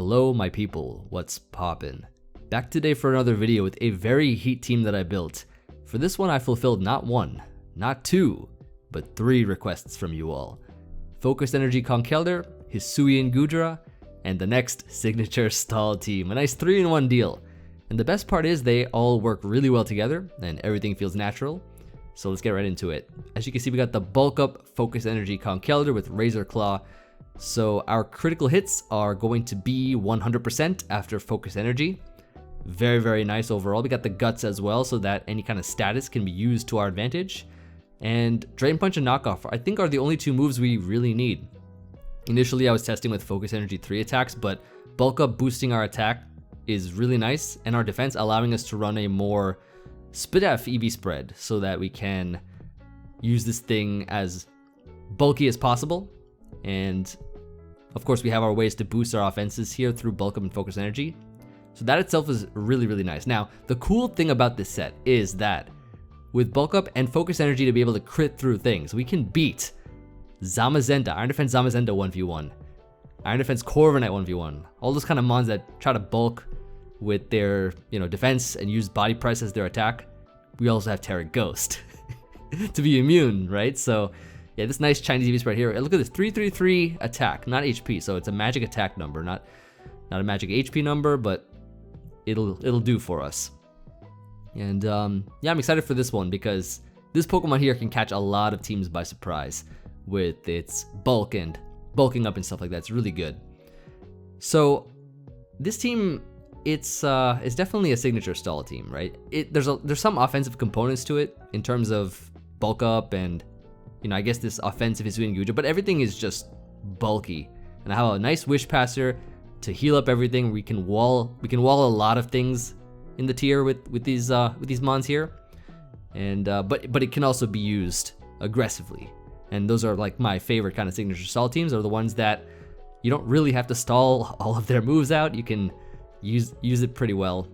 Hello my people, what's poppin'? Back today for another video with a very heat team that I built. For this one I fulfilled not one, not two, but three requests from you all. Focus Energy Conkeldurr, Hisuian Goodra, and the next signature stall team. A nice 3-in-1 deal. And the best part is they all work really well together and everything feels natural. So let's get right into it. As you can see, we got the bulk up Focus Energy Conkeldurr with Razor Claw. So our critical hits are going to be 100% after Focus Energy. Very, very nice overall. We got the Guts as well, so that any kind of status can be used to our advantage. And Drain Punch and Knockoff, I think, are the only two moves we really need. Initially, I was testing with Focus Energy 3 attacks, but bulk up boosting our attack is really nice, and our defense allowing us to run a more SPDF EV spread so that we can use this thing as bulky as possible. And of course, we have our ways to boost our offenses here through bulk up and Focus Energy. So that itself is really, really nice. Now, the cool thing about this set is that with bulk up and Focus Energy to be able to crit through things, we can beat Zamazenta, Iron Defense Zamazenta 1v1, Iron Defense Corviknight 1v1, all those kind of mons that try to bulk with their defense and use body press as their attack. We also have Tera Ghost to be immune, right? So yeah, this nice Chinese EV spread here. Look at this 333 attack, not HP. So it's a magic attack number, not a magic HP number, but it'll do for us. And yeah, I'm excited for this one because this Pokemon here can catch a lot of teams by surprise with its bulk and bulking up and stuff like that. It's really good. So this team, it's definitely a signature stall team, right? There's some offensive components to it in terms of bulk up and I guess this offensive Hisuian Goodra, but everything is just bulky. And I have a nice Wish Passer to heal up everything. We can wall a lot of things in the tier with these mons here, and but it can also be used aggressively. And those are like my favorite kind of signature stall teams, are the ones that you don't really have to stall all of their moves out. You can use it pretty well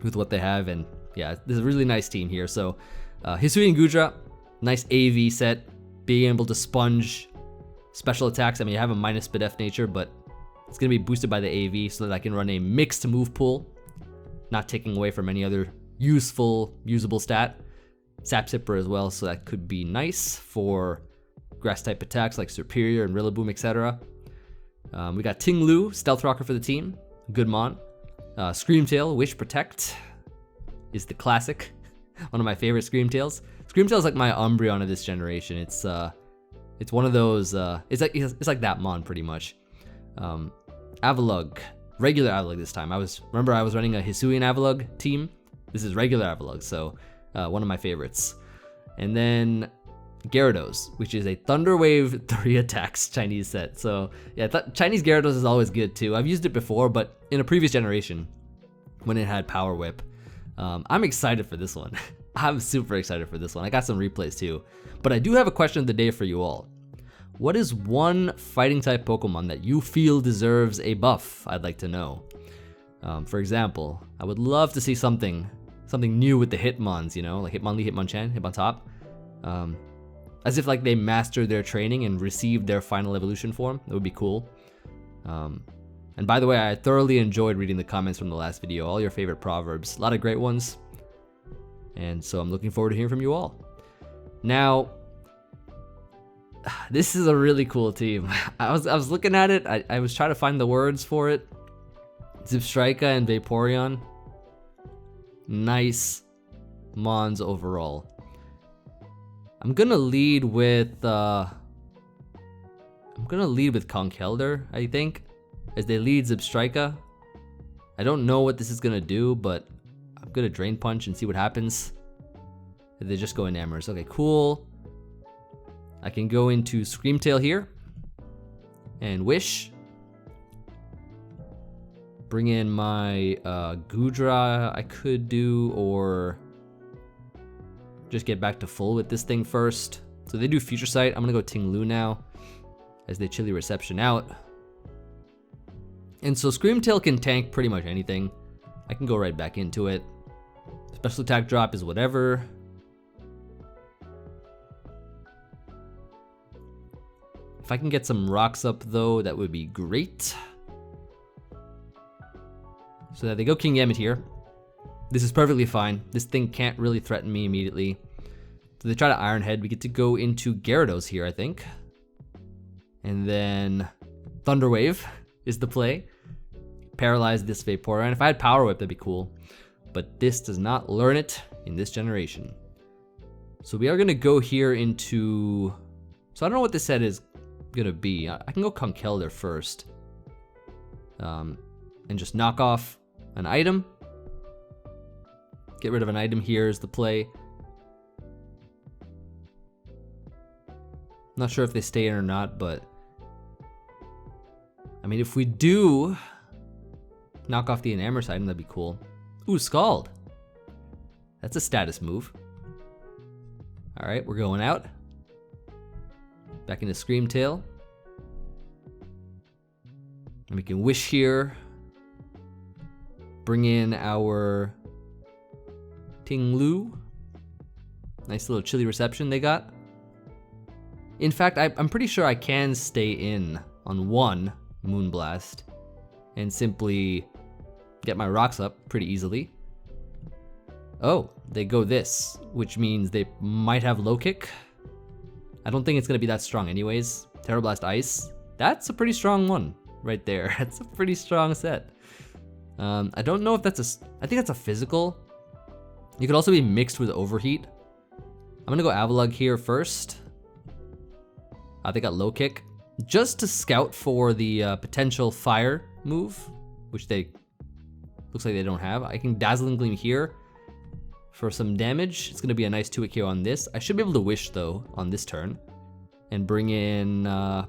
with what they have. And yeah, this is a really nice team here. So Hisuian Goodra, nice AV set, being able to sponge special attacks. I mean, I have a minus SPDF nature, but it's going to be boosted by the AV so that I can run a mixed move pool, not taking away from any other usable stat. Sap Sipper as well, so that could be nice for grass type attacks like Superior and Rillaboom, etc. We got Ting-Lu, Stealth Rocker for the team, good mon. Screamtail, Wish Protect is the classic, one of my favorite Screamtails. Screamtail is like my Umbreon of this generation. It's one of those. It's like that mon pretty much. Avalugg, regular Avalugg this time. I was running a Hisuian Avalugg team. This is regular Avalugg, so one of my favorites. And then Gyarados, which is a Thunder Wave 3 attacks Chinese set. So yeah, Chinese Gyarados is always good too. I've used it before, but in a previous generation when it had Power Whip. I'm excited for this one. I'm super excited for this one. I got some replays too. But I do have a question of the day for you all. What is one fighting type Pokemon that you feel deserves a buff? I'd like to know. For example, I would love to see something new with the Hitmons, like Hitmonlee, Hitmonchan, Hitmontop. As if like they mastered their training and received their final evolution form. That would be cool. And by the way, I thoroughly enjoyed reading the comments from the last video, all your favorite proverbs, a lot of great ones. And so I'm looking forward to hearing from you all. Now, this is a really cool team. I was looking at it, I was trying to find the words for it. Zipstrika and Vaporeon. Nice mons overall. I'm gonna lead with Conkeldurr, I think, as they lead Zipstrika. I don't know what this is gonna do, but I'm gonna Drain Punch and see what happens. They just go in Amorous. Okay, cool. I can go into Screamtail here and Wish. Bring in my Goodra I could do, or just get back to full with this thing first. So they do Future Sight. I'm gonna go Ting-Lu now as they Chilly Reception out. And so Screamtail can tank pretty much anything. I can go right back into it. Special attack drop is whatever. If I can get some rocks up though, that would be great. So that they go King Gambit here. This is perfectly fine. This thing can't really threaten me immediately. So they try to Iron Head. We get to go into Gyarados here, I think. And then Thunder Wave is the play. Paralyze this Vaporeon. If I had Power Whip, that'd be cool. But this does not learn it in this generation. So we are gonna go here into... So I don't know what this set is gonna be. I can go Conkeldurr first. And just knock off an item. Get rid of an item here is the play. Not sure if they stay in or not, but... I mean, if we do knock off the Enamorous item, that'd be cool. Ooh, Scald. That's a status move. Alright, we're going out. Back into Screamtail. And we can Wish here. Bring in our Ting-Lu. Nice little chilly reception they got. In fact, I'm pretty sure I can stay in on one Moonblast and simply get my rocks up pretty easily. Oh, they go this, which means they might have low kick. I don't think it's gonna be that strong anyways. Terra Blast Ice, that's a pretty strong one right there. That's a pretty strong set. I don't know if that's I think that's a physical. You could also be mixed with Overheat. I'm gonna go Avalugg here first. They got low kick. Just to scout for the potential fire move, which they looks like they don't have. I can Dazzling Gleam here for some damage. It's gonna be a nice 2-hit KO on this. I should be able to Wish though on this turn and bring in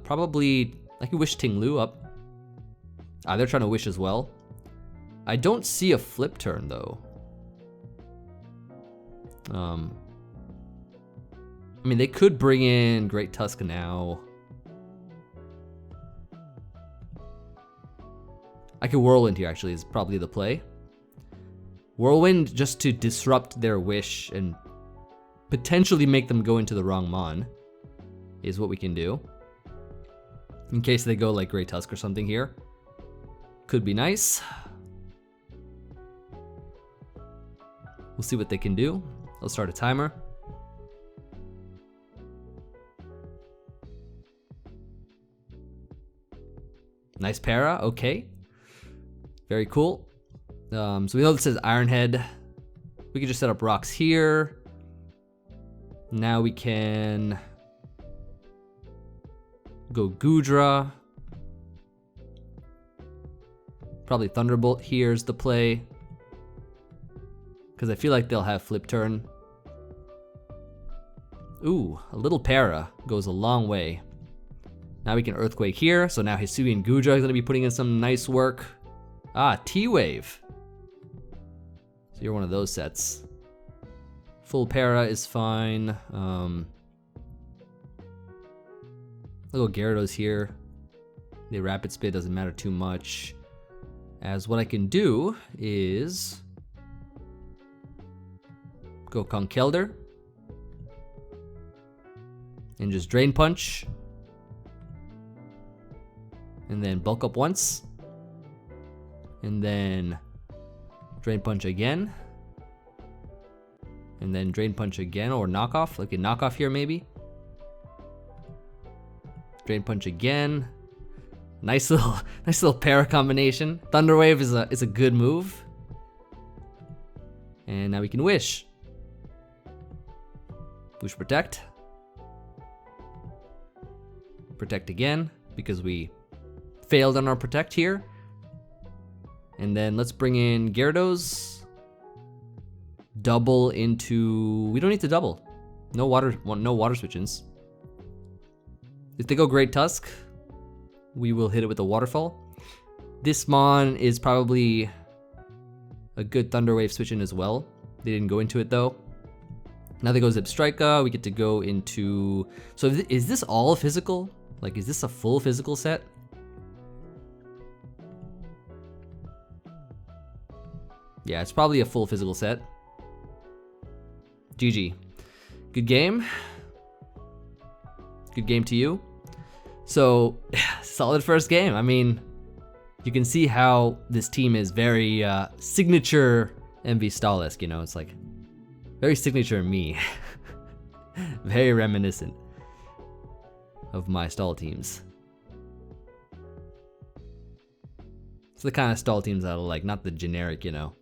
probably, I can Wish Ting-Lu up. They're trying to Wish as well. I don't see a flip turn though. I mean, they could bring in Great Tusk now. I could Whirlwind here actually is probably the play. Whirlwind just to disrupt their Wish and potentially make them go into the wrong Mon is what we can do. In case they go like Great Tusk or something here. Could be nice. We'll see what they can do. I'll start a timer. Nice para, okay. Very cool. So we know this says Iron Head. We can just set up rocks here. Now we can go Goodra. Probably Thunderbolt here's the play. Because I feel like they'll have flip turn. Ooh, a little para goes a long way. Now we can Earthquake here, so now Hisuian Goodra is going to be putting in some nice work. T-Wave. So you're one of those sets. Full para is fine. I'll go Gyarados here. The Rapid Spit doesn't matter too much. As what I can do is go Conkeldurr and just Drain Punch. And then bulk up once. And then Drain Punch again. And then Drain Punch again, or knockoff, like a knockoff here maybe. Drain Punch again. Nice little para combination. Thunder Wave is a good move. And now we can Wish. Wish Protect. Protect again, because we failed on our Protect here. And then let's bring in Gyarados. Double into... We don't need to double. No water switch-ins. If they go Great Tusk, we will hit it with a Waterfall. This Mon is probably a good Thunder Wave switch-in as well. They didn't go into it though. Now they go Zebstrika. We get to go into... So is this all physical? Like, is this a full physical set? Yeah, it's probably a full physical set. GG. Good game. Good game to you. So, solid first game. I mean, You can see how this team is very signature Emvee style-esque, you know, it's like very signature me. Very reminiscent of my stall teams. It's the kind of stall teams that I like, not the generic, you know.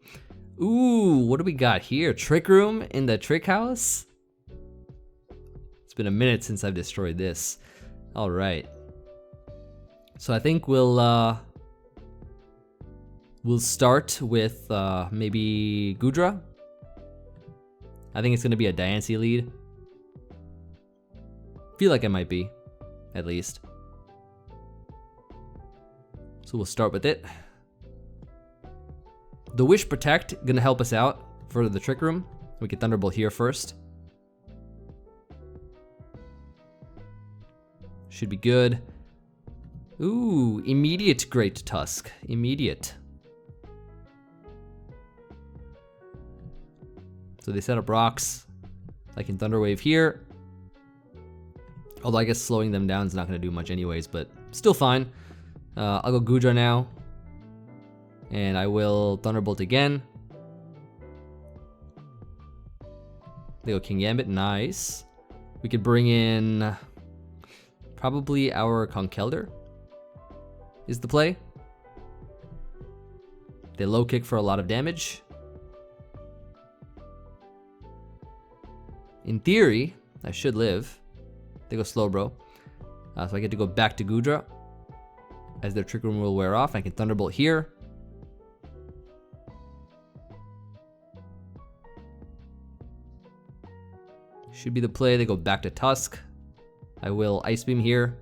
Ooh, what do we got here? Trick Room in the Trick House? It's been a minute since I've destroyed this. All right. So I think we'll start with maybe Goodra. I think it's gonna be a Diancie lead. Feel like it might be, at least. So we'll start with it. The Wish Protect gonna help us out for the Trick Room. We get Thunderbolt here first. Should be good. Ooh, immediate Great Tusk. Immediate. So they set up rocks, like in Thunder Wave here. Although I guess slowing them down is not gonna do much anyways, but still fine. I'll go Goodra now. And I will Thunderbolt again. They go King Gambit, nice. We could bring in probably our Conkeldurr is the play. They low kick for a lot of damage. In theory, I should live. They go Slowbro. So I get to go back to Goodra as their Trick Room will wear off. I can Thunderbolt here. Should be the play. They go back to Tusk. I will Ice Beam here.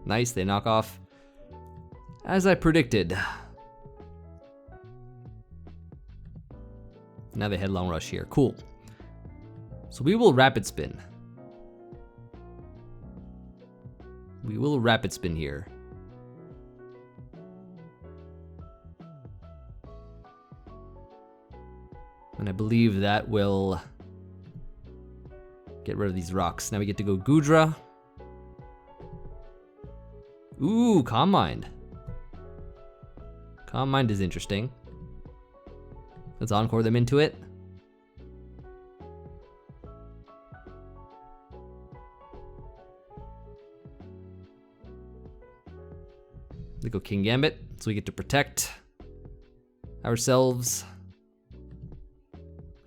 Nice, they knock off. As I predicted. Now they Headlong Rush here. Cool. So we will Rapid Spin. We will Rapid Spin here. And I believe that will get rid of these rocks. Now we get to go Goodra. Ooh, Calm Mind. Calm Mind is interesting. Let's Encore them into it. They go King Gambit, so we get to protect ourselves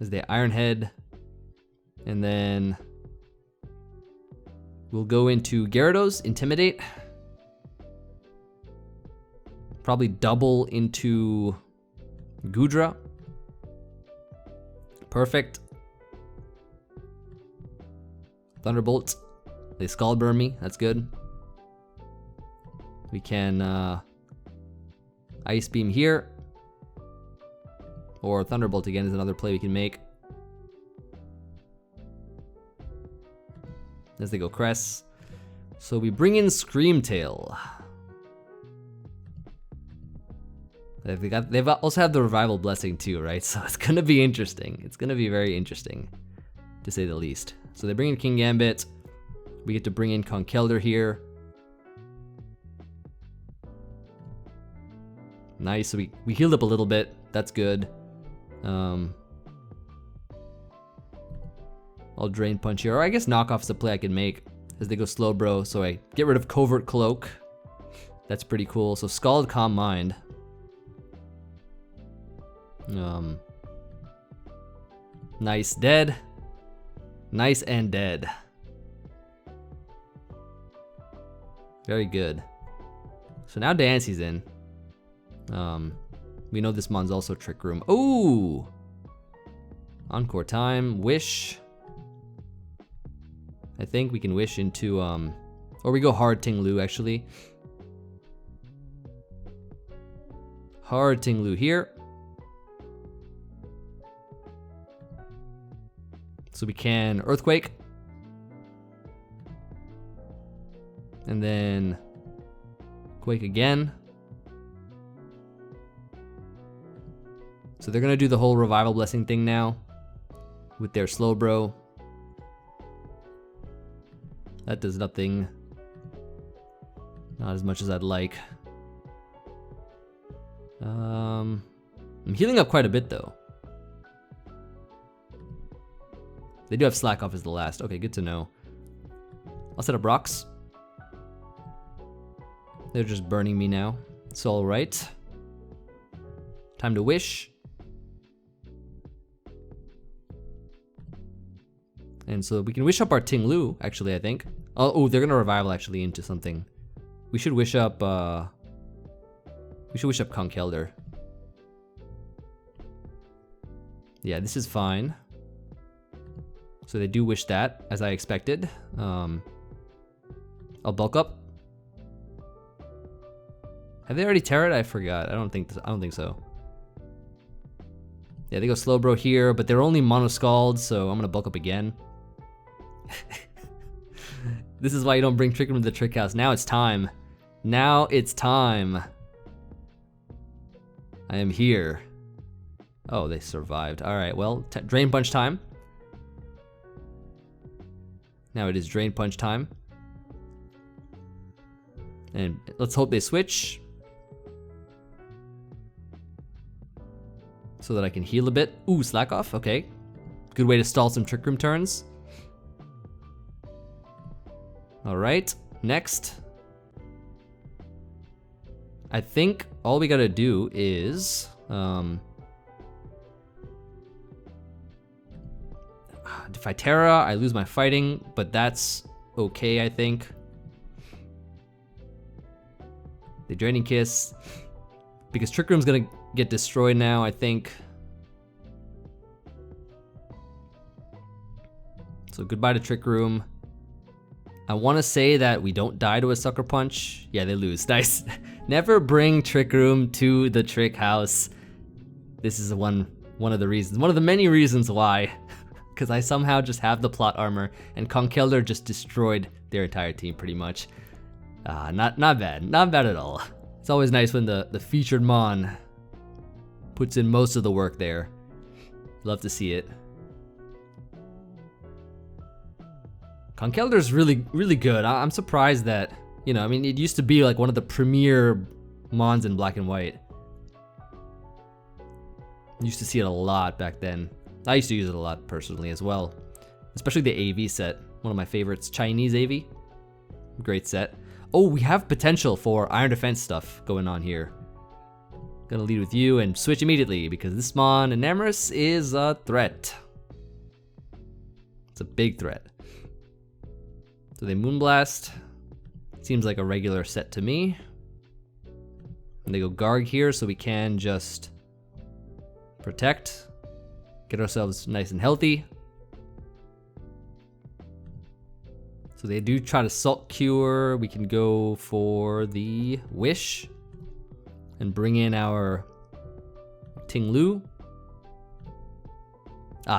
as they Iron Head. And then we'll go into Gyarados, Intimidate. Probably double into Goodra. Perfect. Thunderbolt. They Scald Burn me, that's good. We can Ice Beam here. Or Thunderbolt again is another play we can make. As they go Cress. So we bring in Scream Tail. They've also have the Revival Blessing too, right? So it's gonna be interesting. It's gonna be very interesting, to say the least. So they bring in King Gambit. We get to bring in Conkeldurr here. Nice, so we healed up a little bit. That's good. I'll Drain Punch here, or I guess Knock Off is a play I can make as they go Slowbro. So I get rid of Covert Cloak. That's pretty cool. So Scald, Calm Mind. Nice, dead. Nice and dead. Very good. So now Diancie's in. We know this mon's also Trick Room. Ooh! Encore time. Wish. I think we can Wish into, or we go hard Ting-Lu actually. Hard Ting-Lu here. So we can Earthquake. And then Quake again. So they're gonna do the whole Revival Blessing thing now with their Slowbro. That does nothing. Not as much as I'd like. I'm healing up quite a bit though. They do have Slack Off as the last. Okay, good to know. I'll set up rocks. They're just burning me now. It's alright. Time to wish. And so we can wish up our Ting-Lu, actually, I think. Oh, they're gonna revival actually into something. We should wish up, Conkeldurr. Yeah, this is fine. So they do wish that, as I expected. I'll bulk up. Have they already Tera'd? I forgot. I don't think so. Yeah, they go Slowbro here, but they're only Mono Scald, so I'm gonna bulk up again. This is why you don't bring Trick Room to the Trick House. Now it's time. Now it's time. I am here. Oh, they survived. All right, well, Drain Punch time. Now it is Drain Punch time. And let's hope they switch. So that I can heal a bit. Ooh, Slack Off, okay. Good way to stall some Trick Room turns. All right, next. I think all we gotta do is, if I Tera, I lose my fighting, but that's okay, I think. The Draining Kiss, because Trick Room's gonna get destroyed now, I think. So goodbye to Trick Room. I want to say that we don't die to a Sucker Punch. Yeah, they lose. Nice. Never bring Trick Room to the Trick House. This is one of the reasons, one of the many reasons why. Because I somehow just have the plot armor, and Conkeldurr just destroyed their entire team pretty much. Not bad. Not bad at all. It's always nice when the featured Mon puts in most of the work there. Love to see it. Conkeldurr's really good. I'm surprised that, you know, I mean, it used to be like one of the premier Mons in Black and White. Used to see it a lot back then. I used to use it a lot personally as well. Especially the AV set, one of my favorites. Chinese AV, great set. Oh, we have potential for Iron Defense stuff going on here. Gonna lead with you and switch immediately because this Mon, Enamorus, is a threat. It's a big threat. So they Moonblast. Seems like a regular set to me. And they go Garg here so we can just protect. Get ourselves nice and healthy. So they do try to Salt Cure. We can go for the Wish and bring in our Ting-Lu.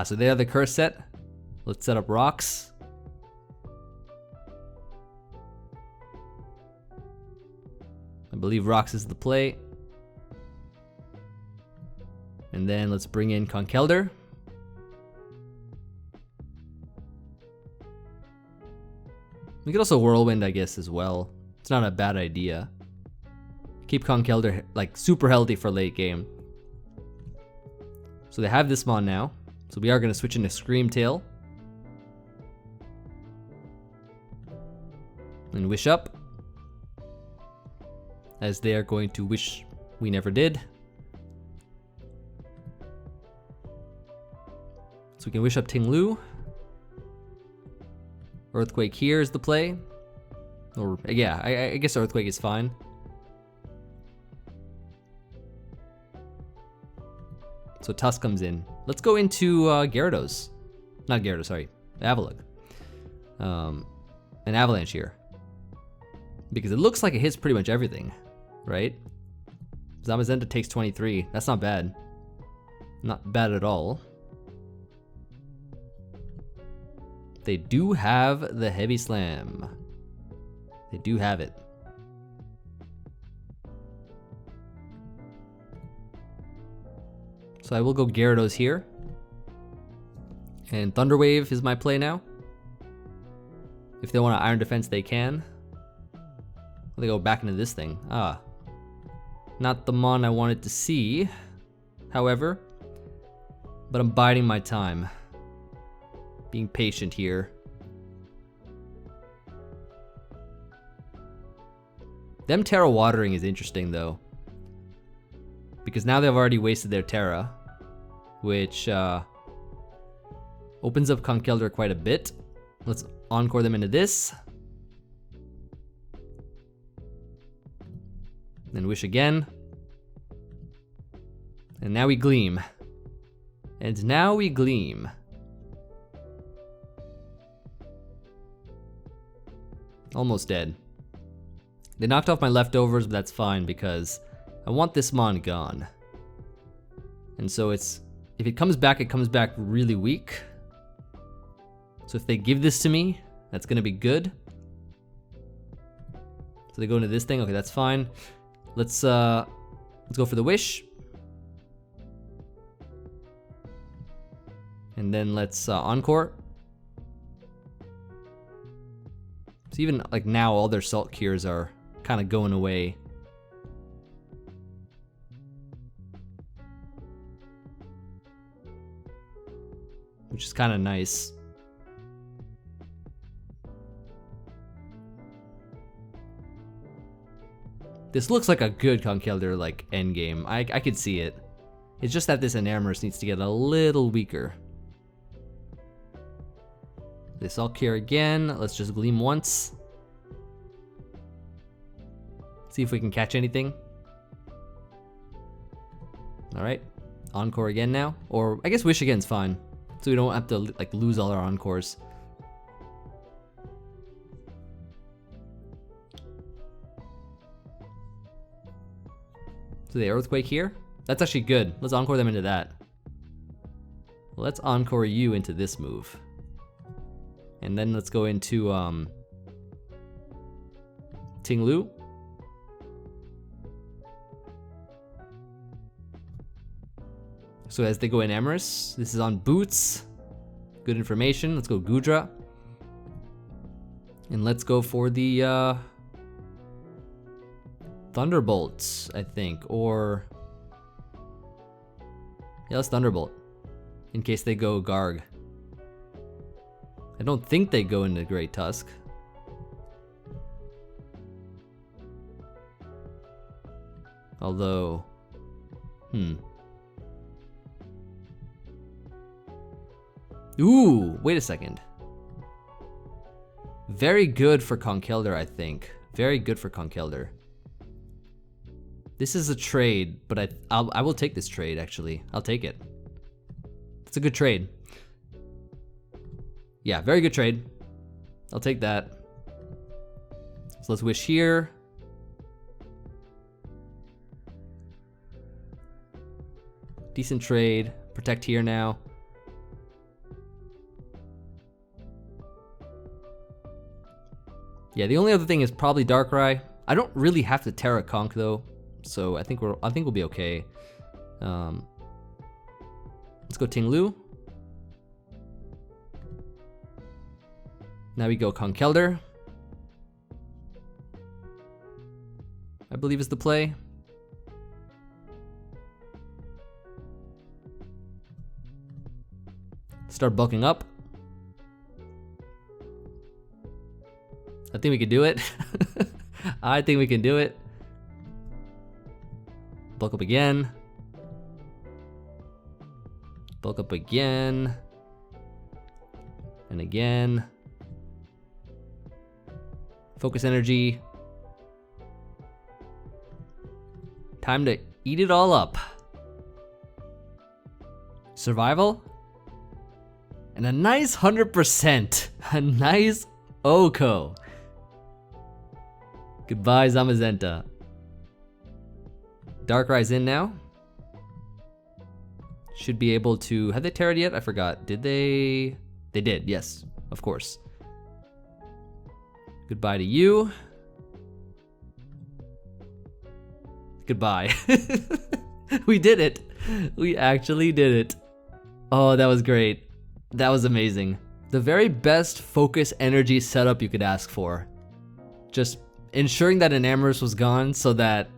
So they have the curse set. Let's set up rocks. I believe rocks is the play. And then let's bring in Conkeldurr. We could also Whirlwind, I guess, as well. It's not a bad idea. Keep Conkeldurr like super healthy for late game. So they have this Mon now. So we are going to switch into Scream Tail. And Wish up. As they are going to wish we never did. So we can wish up Ting-Lu. Earthquake here is the play. Or, yeah, I guess Earthquake is fine. So Tusk comes in. Let's go into Gyarados. Not Gyarados, sorry. Avalugg. An Avalanche here. Because it looks like it hits pretty much everything, right? Zamazenta takes 23. That's not bad. Not bad at all. They do have the Heavy Slam. They do have it. So I will go Gyarados here. And Thunder Wave is my play now. If they want to Iron Defense, they can. They go back into this thing. Ah. Not the mon I wanted to see, however. But I'm biding my time. Being patient here. Them Tera watering is interesting though. Because now they've already wasted their Tera. Which opens up Conkeldurr quite a bit. Let's encore them into this. Then wish again. And now we gleam. And now we gleam. Almost dead. They knocked off my leftovers, but that's fine because I want this mon gone. And so it's, if it comes back really weak. So if they give this to me, that's gonna be good. So they go into this thing, okay, that's fine. Let's go for the wish. And then let's encore. So even like now all their salt cures are kind of going away. Which is kind of nice. This looks like a good Conkeldurr like endgame. I could see it. It's just that this Enamorus needs to get a little weaker. This Salt Cure again. Let's just gleam once. See if we can catch anything. Alright. Encore again now. Or I guess Wish again's fine. So we don't have to like lose all our Encores. So the Earthquake here? That's actually good. Let's encore them into that. Let's encore you into this move. And then let's go into Ting-Lu. So as they go in Emrys, this is on Boots. Good information. Let's go Goodra. And let's go for the Thunderbolts, I think, or yeah, let's Thunderbolt in case they go Garg. I don't think they go into Great Tusk. Although, Ooh, wait a second. Very good for Conkeldurr, I think. Very good for Conkeldurr. This is a trade, but I will take this trade, actually. I'll take it. It's a good trade. Yeah, very good trade. I'll take that. So let's wish here. Decent trade. Protect here now. Yeah, the only other thing is probably Darkrai. I don't really have to Tera Conk though, so I think we'll be okay. Let's go Ting-Lu. Now we go Conkeldurr. I believe is the play. Start bulking up. I think we can do it. I think we can do it. Bulk up again. Bulk up again. And again. Focus Energy. Time to eat it all up. Survival. And a nice 100%. A nice Oko. Goodbye, Zamazenta. Darkrai's in now. Should be able to... Have they Terra'd yet? I forgot. Did they? They did, yes. Of course. Goodbye to you. Goodbye. We did it. We actually did it. Oh, that was great. That was amazing. The very best Focus Energy setup you could ask for. Just ensuring that Enamorus was gone so that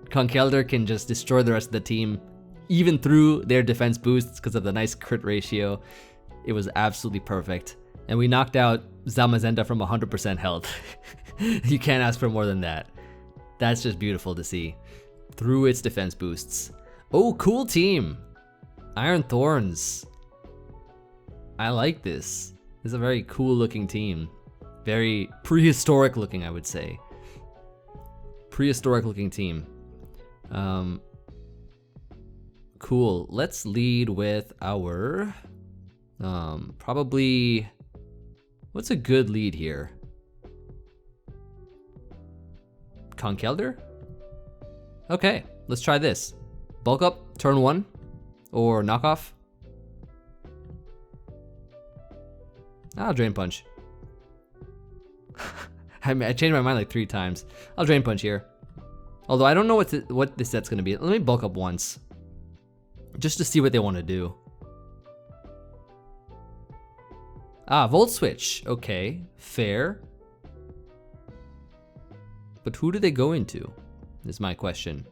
Conkeldurr can just destroy the rest of the team, even through their defense boosts because of the nice crit ratio. It was absolutely perfect. And we knocked out Zamazenta from 100% health. You can't ask for more than that. That's just beautiful to see. Through its defense boosts. Oh, cool team. Iron Thorns. I like this. This is a very cool looking team. Very prehistoric looking, I would say. Prehistoric looking team. Cool. Let's lead with our probably, what's a good lead here? Conkeldurr? Okay, let's try this. Bulk up, turn 1, or knockoff. Drain Punch. I changed my mind like 3 times. I'll Drain Punch here. Although I don't know what this set's gonna be. Let me bulk up once. Just to see what they want to do. Volt Switch. Okay, fair. But who do they go into? Is my question.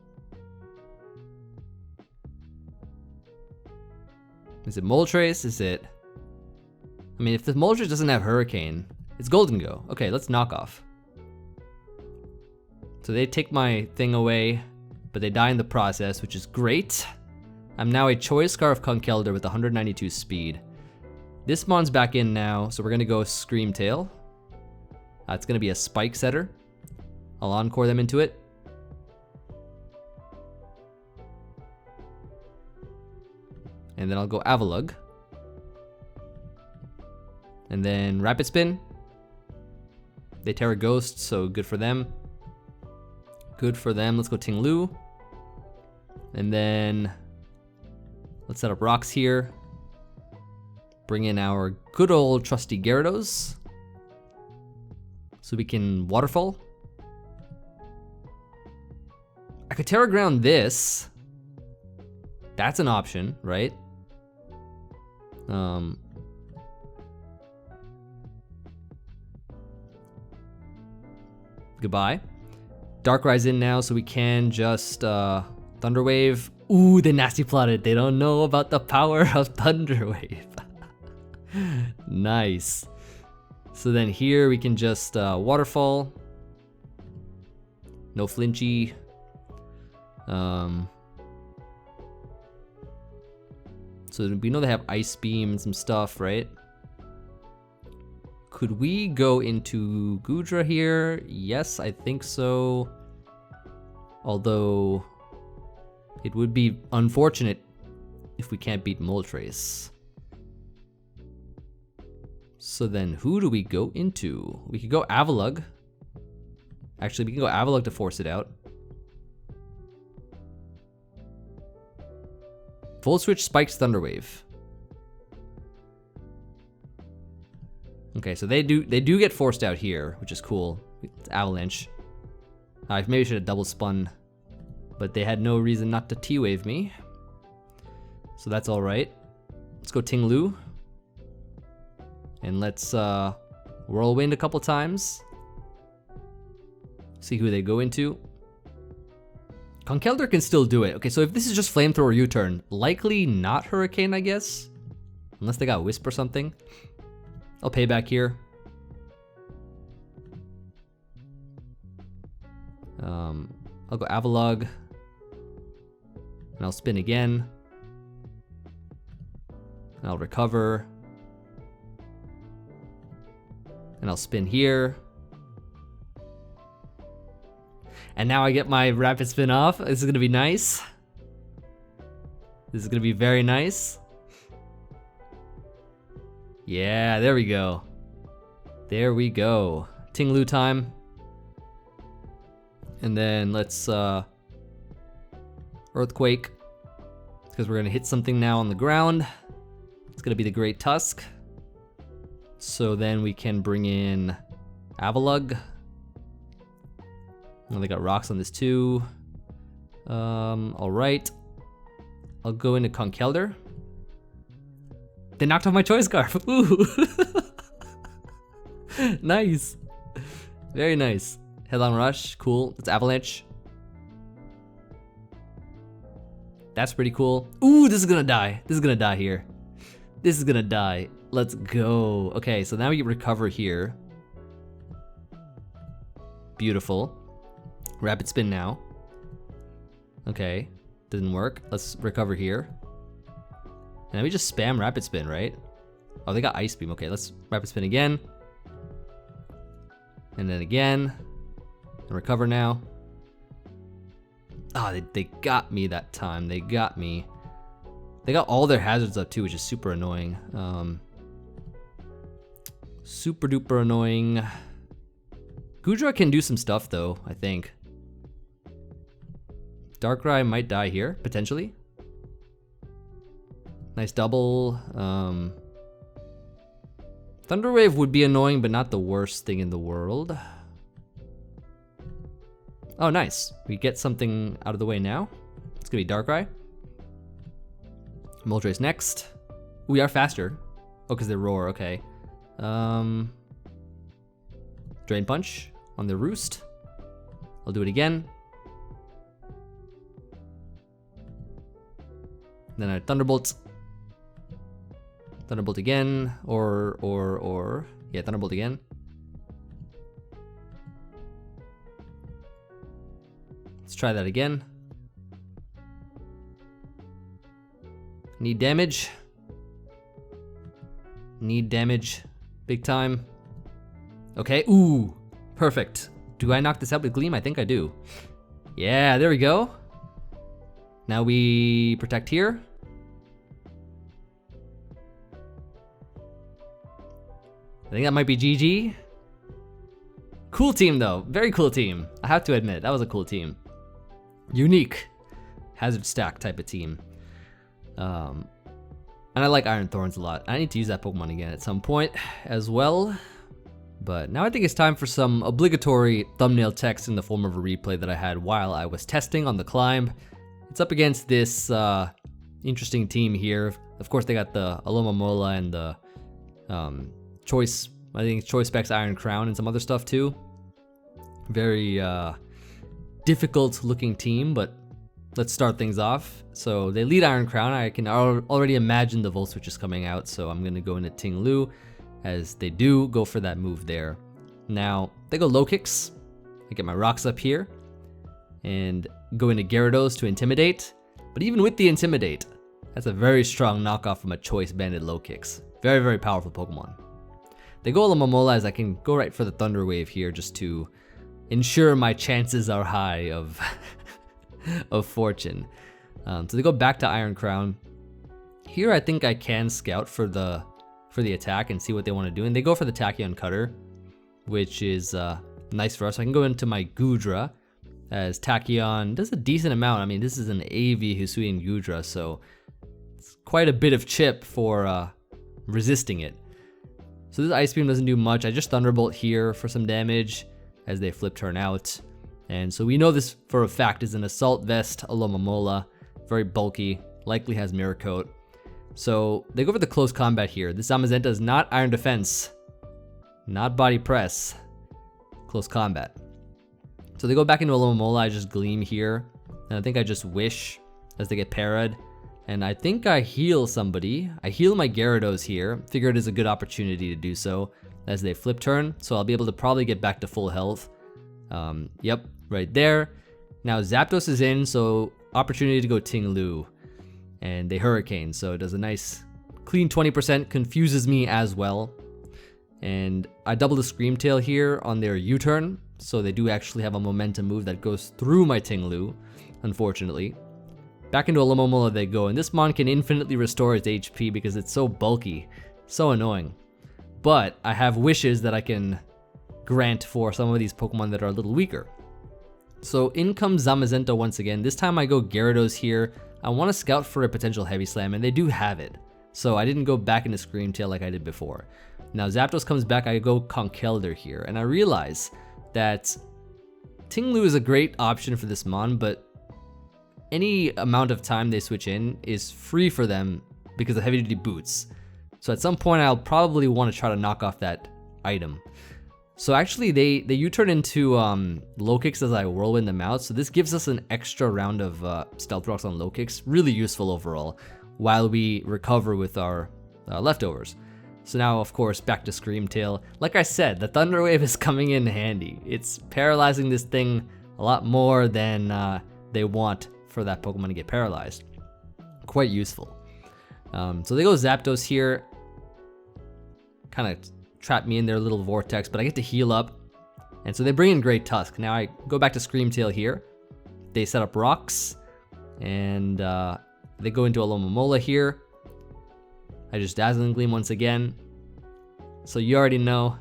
Is it Moltres? Is it... I mean, if the Moltres doesn't have Hurricane, it's Golden Go. Okay, let's knock off. So they take my thing away, but they die in the process, which is great. I'm now a Choice Scarf Conkeldurr with 192 speed. This mon's back in now, so we're gonna go Scream Tail. It's gonna be a Spike Setter. I'll Encore them into it. And then I'll go Avalugg. And then Rapid Spin. They Tera Ghost, so good for them. Good for them. Let's go Ting-Lu. And then let's set up rocks here. Bring in our good old trusty Gyarados. So we can Waterfall. I could Terra Ground this. That's an option, right? Goodbye. Dark Rise in now, so we can just Thunder Wave. Ooh, they nasty plotted. They don't know about the power of Thunder Wave. Nice. So then here we can just Waterfall. No flinchy. So we know they have Ice Beam and some stuff, right? Could we go into Goodra here? Yes, I think so. Although it would be unfortunate if we can't beat Moltres. So then who do we go into? We could go Avalugg. Actually, we can go Avalugg to force it out. Full Switch Spikes Thunder Wave. Okay, so they do get forced out here, which is cool. It's Avalanche. I maybe should have double spun, but they had no reason not to T-Wave me. So that's all right. Let's go Ting-Lu. And let's Whirlwind a couple times. See who they go into. Conkeldurr can still do it. Okay, so if this is just Flamethrower U-turn, likely not Hurricane, I guess. Unless they got Wisp or something. I'll pay back here. I'll go Avalugg. And I'll spin again. And I'll recover. And I'll spin here. And now I get my Rapid Spin off. This is gonna be nice. This is gonna be very nice. Yeah, there we go. There we go. Ting-Lu time. And then let's Earthquake. Because we're gonna hit something now on the ground. It's gonna be the Great Tusk. So then we can bring in Avalugg. Oh, they got rocks on this too. All right. I'll go into Conkeldurr. They knocked off my Choice Scarf. Ooh. Nice. Very nice. Headlong Rush, cool. That's Avalanche. That's pretty cool. Ooh, this is gonna die. This is gonna die here. This is gonna die. Let's go. Okay, so now we recover here. Beautiful. Rapid Spin now. Okay, didn't work. Let's recover here. And we just spam Rapid Spin, right? Oh, they got Ice Beam. Okay, let's Rapid Spin again. And then again. And recover now. Ah, they got me that time. They got me. They got all their hazards up too, which is super annoying. Super duper annoying. Goodra can do some stuff though, I think. Darkrai might die here, potentially. Nice double. Thunder Wave would be annoying, but not the worst thing in the world. Oh, nice. We get something out of the way now. It's gonna be Darkrai. Moltres next. We are faster. Oh, because they roar, okay. Drain Punch on the Roost. I'll do it again. Then I Thunderbolt. Thunderbolt again, yeah, Thunderbolt again. Let's try that again. Need damage. Need damage, big time. Okay, ooh, perfect. Do I knock this out with Gleam? I think I do. Yeah, there we go. Now we protect here. I think that might be GG. Cool team though, very cool team. I have to admit, that was a cool team. Unique, hazard stack type of team. And I like Iron Thorns a lot. I need to use that Pokemon again at some point as well. But now I think it's time for some obligatory thumbnail text in the form of a replay that I had while I was testing on the climb. It's up against this interesting team here. Of course, they got the Alomomola and the Choice, I think Choice Specs Iron Crown and some other stuff too. Very difficult looking team, but let's start things off. So they lead Iron Crown. I can already imagine the Volt Switches coming out, so I'm gonna go into Ting-Lu as they do go for that move there. Now they go low kicks. I get my rocks up here and go into Gyarados to Intimidate. But even with the Intimidate, that's a very strong knockoff from a Choice Banded low kicks. Very, very powerful Pokemon. They go Alomomola as I can go right for the Thunder Wave here just to ensure my chances are high of of fortune. So they go back to Iron Crown. Here I think I can scout for the attack and see what they want to do. And they go for the Tachyon Cutter, which is nice for us. So I can go into my Goodra as Tachyon does a decent amount. I mean, this is an Emvee Hisuian Goodra, so it's quite a bit of chip for resisting it. So this Ice Beam doesn't do much. I just Thunderbolt here for some damage as they flip turn out. And so we know this for a fact is an Assault Vest Alomomola. Very bulky, likely has Mirror Coat. So they go for the close combat here. This Zamazenta is not Iron Defense, not Body Press, close combat. So they go back into Alomomola, I just Gleam here. And I think I just Wish as they get parried. And I think I heal somebody. I heal my Gyarados here. Figure it is a good opportunity to do so as they flip turn. So I'll be able to probably get back to full health. Yep, right there. Now Zapdos is in, so opportunity to go Ting-Lu. And they Hurricane, so it does a nice clean 20%, confuses me as well. And I double the Scream Tail here on their U-turn, so they do actually have a momentum move that goes through my Ting-Lu, unfortunately. Back into Alomomola they go, and this Mon can infinitely restore its HP because it's so bulky, so annoying. But I have wishes that I can grant for some of these Pokemon that are a little weaker. So in comes Zamazenta once again. This time I go Gyarados here. I want to scout for a potential Heavy Slam, and they do have it. So I didn't go back into Scream Tail like I did before. Now Zapdos comes back, I go Conkeldurr here, and I realize that Ting-Lu is a great option for this Mon, but any amount of time they switch in is free for them because of heavy duty boots. So at some point I'll probably want to try to knock off that item. So actually they U-turn into low kicks as I whirlwind them out. So this gives us an extra round of stealth rocks on low kicks. Really useful overall while we recover with our leftovers. So now of course back to Screamtail. Like I said, the Thunder Wave is coming in handy. It's paralyzing this thing a lot more than they want for that Pokemon to get paralyzed. Quite useful. So they go Zapdos here. Kind of trap me in their little vortex, but I get to heal up. And so they bring in Great Tusk. Now I go back to Screamtail here. They set up rocks, and they go into Alomomola here. I just Dazzling Gleam once again. So you already know,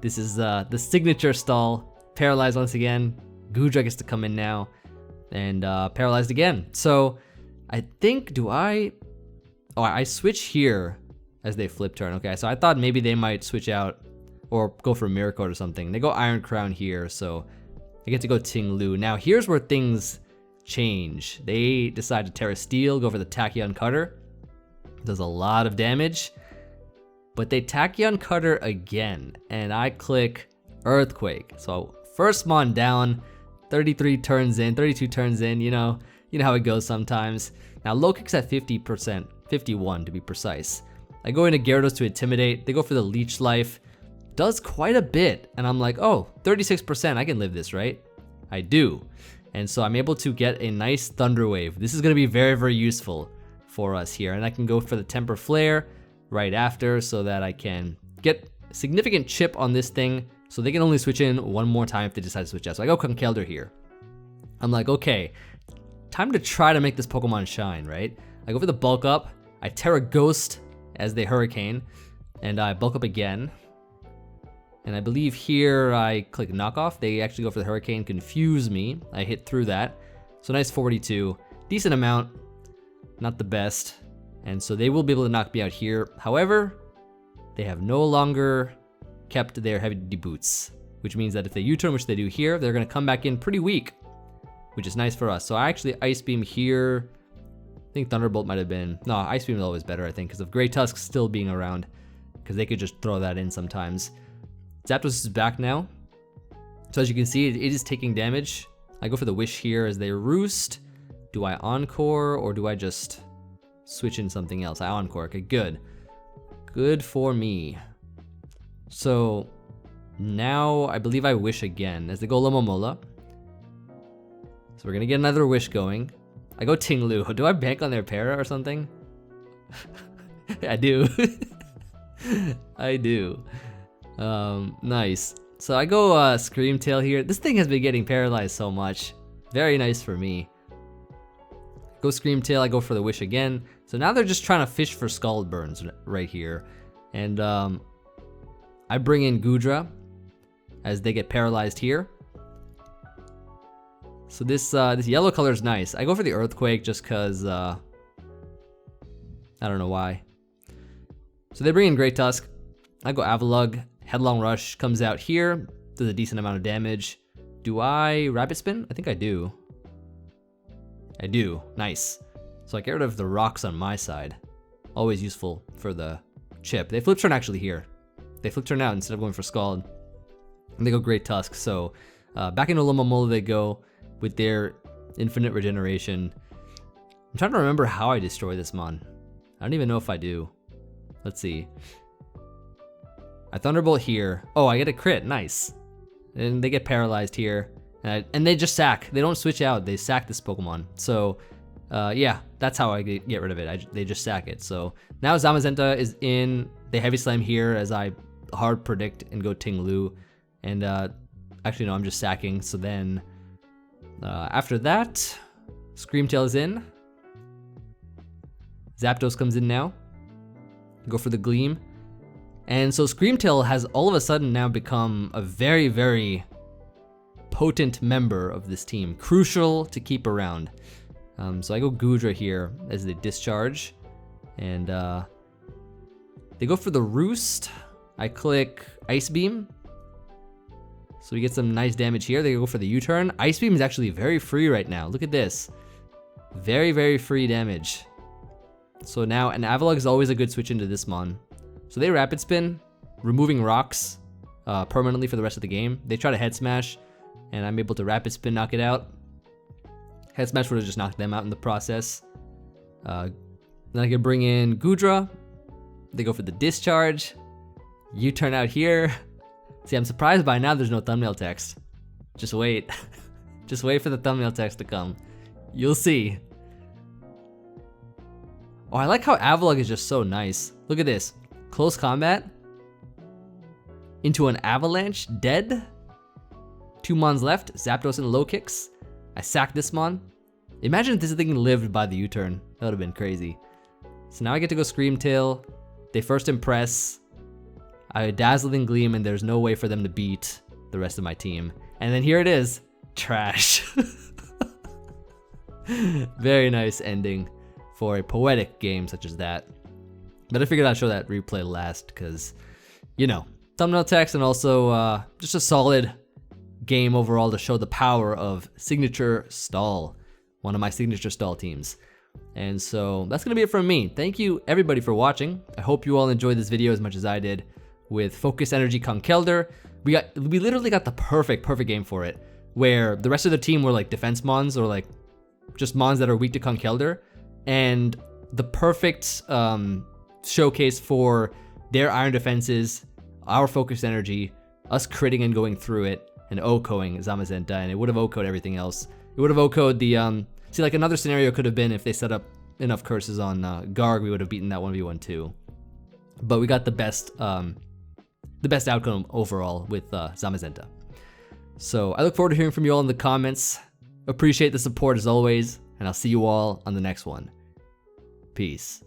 this is the signature stall. Paralyzed once again. Goodra gets to come in now, and paralyzed again. So I think, I switch here as they flip turn. Okay, so I thought maybe they might switch out or go for Miracle or something. They go Iron Crown here, so I get to go Ting-Lu. Now here's where things change. They decide to Terra Steel, go for the Tachyon Cutter. Does a lot of damage, but they Tachyon Cutter again, and I click Earthquake. So first Mon down, 32 turns in, you know how it goes sometimes. Now low kick's at 50%, 51 to be precise. I go into Gyarados to Intimidate. They go for the Leech Life. Does quite a bit. And I'm like, oh, 36%, I can live this, right? I do. And so I'm able to get a nice Thunder Wave. This is going to be very, very useful for us here. And I can go for the Temper Flare right after so that I can get a significant chip on this thing. So they can only switch in one more time if they decide to switch out. So I go Conkeldurr here. I'm like, okay, time to try to make this Pokemon shine, right? I go for the Bulk Up. I Tera Ghost as they Hurricane, and I bulk up again. And I believe here I click Knockoff. They actually go for the Hurricane, confuse me. I hit through that. So nice 42, decent amount, not the best. And so they will be able to knock me out here. However, they have no longer kept their heavy duty boots, which means that if they U-turn, which they do here, they're gonna come back in pretty weak, which is nice for us. So I actually Ice Beam here. I think Thunderbolt might have been, no, Ice Beam is always better, I think, because of Great Tusk still being around, because they could just throw that in sometimes. Zapdos is back now. So as you can see, it is taking damage. I go for the Wish here as they Roost. Do I Encore, or do I just switch in something else? I Encore, okay, good. Good for me. So now I believe I Wish again as they go Lomomola. So we're gonna get another Wish going. I go Ting-Lu. Do I bank on their para or something? I do. I do. Nice. So I go Screamtail here. This thing has been getting paralyzed so much. Very nice for me. Go Screamtail. I go for the Wish again. So now they're just trying to fish for Scald Burns right here. And I bring in Goodra as they get paralyzed here. So this yellow color is nice. I go for the Earthquake just cause I don't know why. So they bring in Great Tusk. I go Avalugg. Headlong Rush comes out here. Does a decent amount of damage. Do I Rapid Spin? I think I do. I do. Nice. So I get rid of the rocks on my side. Always useful for the chip. They flip turn actually here. They flip turn out instead of going for Scald. And they go Great Tusk. So back into Lomomola they go with their infinite regeneration. I'm trying to remember how I destroy this Mon. I don't even know if I do. Let's see. I Thunderbolt here. Oh, I get a crit. Nice. And they get paralyzed here. And they just sack. They don't switch out. They sack this Pokemon. So, yeah, that's how I get rid of it. They just sack it. So now Zamazenta is in. They Heavy Slam here as I hard predict and go Ting-Lu. And actually, no, I'm just sacking. So then after that, Screamtail is in. Zapdos comes in now. Go for the Gleam. And so Screamtail has all of a sudden now become a very, very potent member of this team. Crucial to keep around. So I go Goodra here as they discharge. And they go for the Roost. I click Ice Beam. So we get some nice damage here. They go for the U-turn. Ice Beam is actually very free right now. Look at this. Very, very free damage. So now, an Avalugg is always a good switch into this Mon. So they Rapid Spin, removing rocks. permanently for the rest of the game. They try to head smash, and I'm able to rapid spin knock it out. Head smash would have just knocked them out in the process. Then I can bring in Goodra. They go for the discharge. U-turn out here. See, I'm surprised by now there's no thumbnail text. Just wait. Just wait for the thumbnail text to come. You'll see. Oh, I like how Avalugg is just so nice. Look at this. Close combat. Into an avalanche. Dead. 2 mons left. Zapdos and low kicks. I sack this mon. Imagine if this thing lived by the U-turn. That would have been crazy. So now I get to go Scream Tail. They first impress. I Dazzling Gleam, and there's no way for them to beat the rest of my team. And then here it is. Trash. Very nice ending for a poetic game such as that. But I figured I'd show that replay last because, you know, thumbnail text and also just a solid game overall to show the power of Signature Stall, one of my Signature Stall teams. And so that's going to be it from me. Thank you everybody for watching. I hope you all enjoyed this video as much as I did with Focus Energy Conkeldurr. We literally got the perfect game for it, where the rest of the team were like defense mons or like just mons that are weak to Conkeldurr, and the perfect showcase for their Iron Defenses, our Focus Energy, us critting and going through it, and OHKOing Zamazenta, and it would have OHKO'd everything else. It would have OHKO'd the, see, like another scenario could have been if they set up enough curses on Garg, we would have beaten that 1v1 too. But we got the best outcome overall with Zamazenta. So I look forward to hearing from you all in the comments. Appreciate the support as always, and I'll see you all on the next one. Peace.